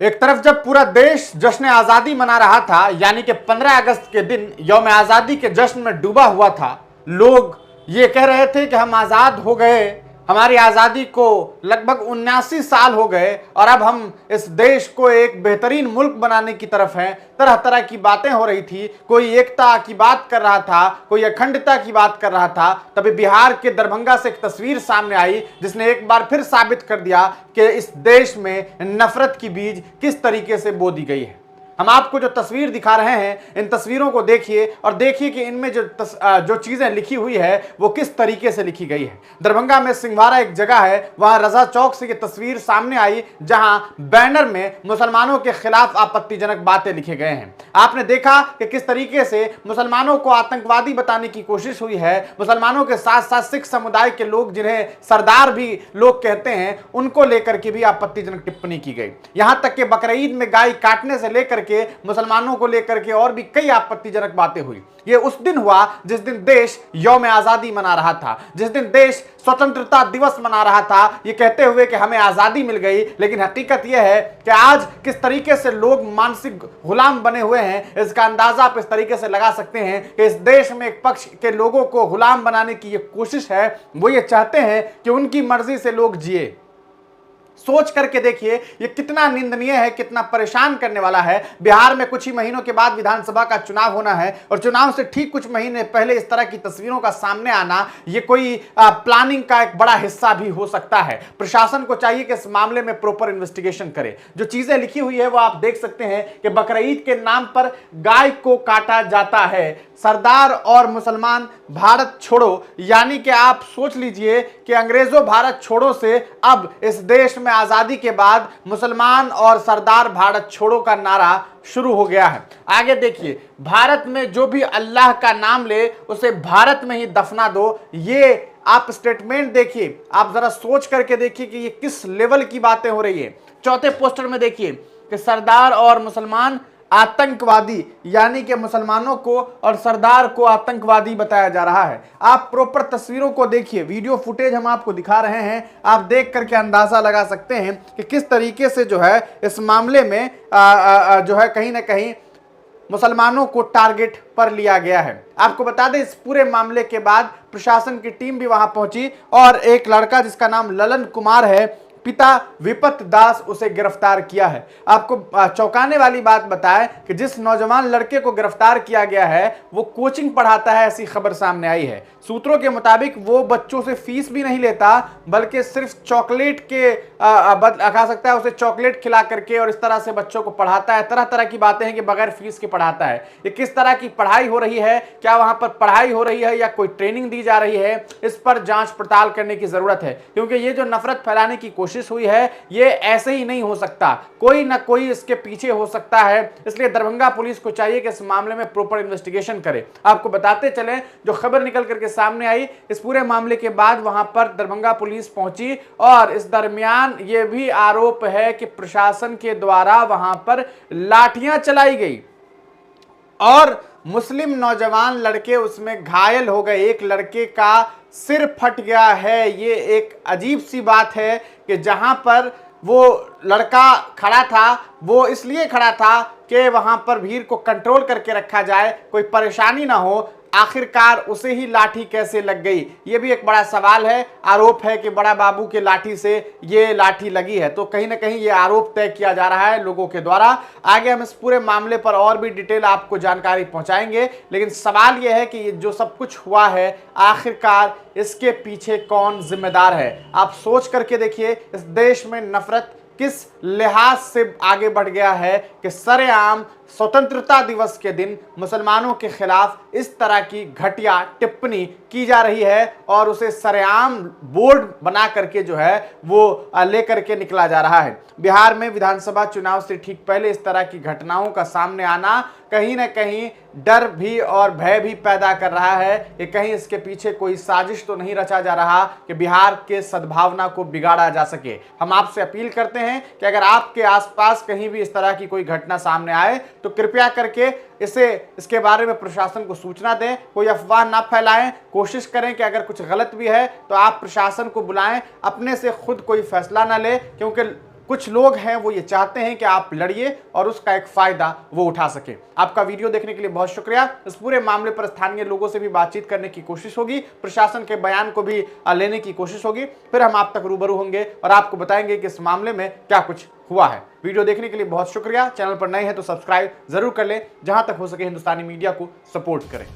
एक तरफ जब पूरा देश जश्न आज़ादी मना रहा था, यानी कि 15 अगस्त के दिन यौम आज़ादी के जश्न में डूबा हुआ था, लोग ये कह रहे थे कि हम आज़ाद हो गए, हमारी आज़ादी को लगभग 79 साल हो गए और अब हम इस देश को एक बेहतरीन मुल्क बनाने की तरफ हैं। तरह तरह की बातें हो रही थी, कोई एकता की बात कर रहा था, कोई अखंडता की बात कर रहा था। तभी बिहार के दरभंगा से एक तस्वीर सामने आई जिसने एक बार फिर साबित कर दिया कि इस देश में नफरत की बीज किस तरीके से बो दी गई है। हम आपको जो तस्वीर दिखा रहे हैं, इन तस्वीरों को देखिए और देखिए कि इनमें जो चीजें लिखी हुई है वो किस तरीके से लिखी गई है। दरभंगा में सिंघवारा एक जगह है, वहां रजा चौक से ये तस्वीर सामने आई जहां बैनर में मुसलमानों के खिलाफ आपत्तिजनक बातें लिखे गए हैं। आपने देखा कि किस तरीके से मुसलमानों को आतंकवादी बताने की कोशिश हुई है। मुसलमानों के साथ साथ सिख समुदाय के लोग, जिन्हें सरदार भी लोग कहते हैं, उनको लेकर के भी आपत्तिजनक टिप्पणी की गई। यहां तक कि बकरीद में गाय काटने से लेकर मुसलमानों को लेकर के और भी कई आपत्तिजनक बातें हुई। यह उस दिन हुआ जिस दिन देश यौम आजादी मना रहा था, जिस दिन देश स्वतंत्रता दिवस मना रहा था, ये कहते हुए कि हमें आजादी मिल गई। लेकिन हकीकत यह है कि आज किस तरीके से लोग मानसिक गुलाम बने हुए हैं, इसका अंदाजा आप इस तरीके से लगा सकते हैं कि इस देश में एक पक्ष के लोगों को गुलाम बनाने की ये कोशिश है। वो ये चाहते हैं कि उनकी मर्जी से लोग जिए। सोच करके देखिए ये कितना निंदनीय है, कितना परेशान करने वाला है। बिहार में कुछ ही महीनों के बाद विधानसभा का चुनाव होना है और चुनाव से ठीक कुछ महीने पहले इस तरह की तस्वीरों का सामने आना, ये कोई प्लानिंग का एक बड़ा हिस्सा भी हो सकता है। प्रशासन को चाहिए कि इस मामले में प्रॉपर इन्वेस्टिगेशन करे। जो चीजें लिखी हुई है वो आप देख सकते हैं कि बकरीद के नाम पर गाय को काटा जाता है। सरदार और मुसलमान भारत छोड़ो, यानी कि आप सोच लीजिए कि अंग्रेजों भारत छोड़ो से अब इस देश में आजादी के बाद मुसलमान और सरदार भारत छोड़ो का नारा शुरू हो गया है। आगे देखिए, भारत में जो भी अल्लाह का नाम ले उसे भारत में ही दफना दो। ये आप स्टेटमेंट देखिए, आप जरा सोच करके देखिए कि ये किस लेवल की बातें हो रही है। चौथे पोस्टर में देखिए कि सरदार और मुसलमान आतंकवादी, यानी कि मुसलमानों को और सरदार को आतंकवादी बताया जा रहा है। आप प्रॉपर तस्वीरों को देखिए, वीडियो फुटेज हम आपको दिखा रहे हैं, आप देख करके अंदाजा लगा सकते हैं कि किस तरीके से जो है इस मामले में जो है कहीं ना कहीं मुसलमानों को टारगेट पर लिया गया है। आपको बता दें, इस पूरे मामले के बाद प्रशासन की टीम भी वहां पहुंची और एक लड़का जिसका नाम ललन कुमार है, पिता विपत दास, उसे गिरफ्तार किया है। आपको चौंकाने वाली बात बताएं कि जिस नौजवान लड़के को गिरफ्तार किया गया है वो कोचिंग पढ़ाता है, ऐसी खबर सामने आई है। सूत्रों के मुताबिक वो बच्चों से फीस भी नहीं लेता, बल्कि सिर्फ चॉकलेट के खा सकता है, उसे चॉकलेट खिला करके और इस तरह से बच्चों को पढ़ाता है। तरह तरह की बातें हैं कि बगैर फीस के पढ़ाता है। ये किस तरह की पढ़ाई हो रही है, क्या वहां पर पढ़ाई हो रही है या कोई ट्रेनिंग दी जा रही है, इस पर जांच पड़ताल करने की जरूरत है। क्योंकि ये जो नफरत फैलाने की कोशिश हुई है ये ऐसे ही नहीं हो सकता, कोई ना कोई इसके पीछे हो सकता है। इसलिए दरभंगा पुलिस को चाहिए कि इस मामले में प्रॉपर इन्वेस्टिगेशन करे। आपको बताते चलें, जो खबर निकल करके सामने आई, इस पूरे मामले के बाद वहां पर दरभंगा पुलिस पहुंची और इस दरमियान यह भी आरोप है कि प्रशासन के द्वारा वहां पर लाठियां चलाई गई और मुस्लिम नौजवान लड़के उसमें घायल हो गए। एक लड़के का सिर फट गया है। ये एक अजीब सी बात है कि जहां पर वो लड़का खड़ा था वो इसलिए खड़ा था कि वहां पर भीड़ को कंट्रोल करके रखा जाए, कोई परेशानी ना हो। आखिरकार उसे ही लाठी कैसे लग गई, ये भी एक बड़ा सवाल है। आरोप है कि बड़ा बाबू के लाठी से ये लाठी लगी है, तो कहीं ना कहीं ये आरोप तय किया जा रहा है लोगों के द्वारा। आगे हम इस पूरे मामले पर और भी डिटेल आपको जानकारी पहुंचाएंगे, लेकिन सवाल यह है कि ये जो सब कुछ हुआ है आखिरकार इसके पीछे कौन जिम्मेदार है। आप सोच करके देखिए इस देश में नफरत किस लिहाज से आगे बढ़ गया है कि सरेआम स्वतंत्रता दिवस के दिन मुसलमानों के खिलाफ इस तरह की घटिया टिप्पणी की जा रही है और उसे सरेआम बोर्ड बना करके जो है वो लेकर के निकला जा रहा है। बिहार में विधानसभा चुनाव से ठीक पहले इस तरह की घटनाओं का सामने आना कहीं ना कहीं डर भी और भय भी पैदा कर रहा है कि कहीं इसके पीछे कोई साजिश तो नहीं रचा जा रहा कि बिहार के सद्भावना को बिगाड़ा जा सके। हम आपसे अपील करते हैं कि अगर आपके आसपास कहीं भी इस तरह की कोई घटना सामने आए तो कृपया करके इसके बारे में प्रशासन को सूचना दें, कोई अफवाह ना फैलाएं। कोशिश करें कि अगर कुछ गलत भी है तो आप प्रशासन को बुलाएं, अपने से खुद कोई फैसला ना ले, क्योंकि कुछ लोग हैं वो ये चाहते हैं कि आप लड़िए और उसका एक फायदा वो उठा सके। आपका वीडियो देखने के लिए बहुत शुक्रिया। इस पूरे मामले पर स्थानीय लोगों से भी बातचीत करने की कोशिश होगी, प्रशासन के बयान को भी लेने की कोशिश होगी, फिर हम आप तक रूबरू होंगे और आपको बताएंगे कि इस मामले में क्या कुछ हुआ है। वीडियो देखने के लिए बहुत शुक्रिया। चैनल पर नए हैं तो सब्सक्राइब जरूर कर लें, जहां तक हो सके हिंदुस्तानी मीडिया को सपोर्ट करें।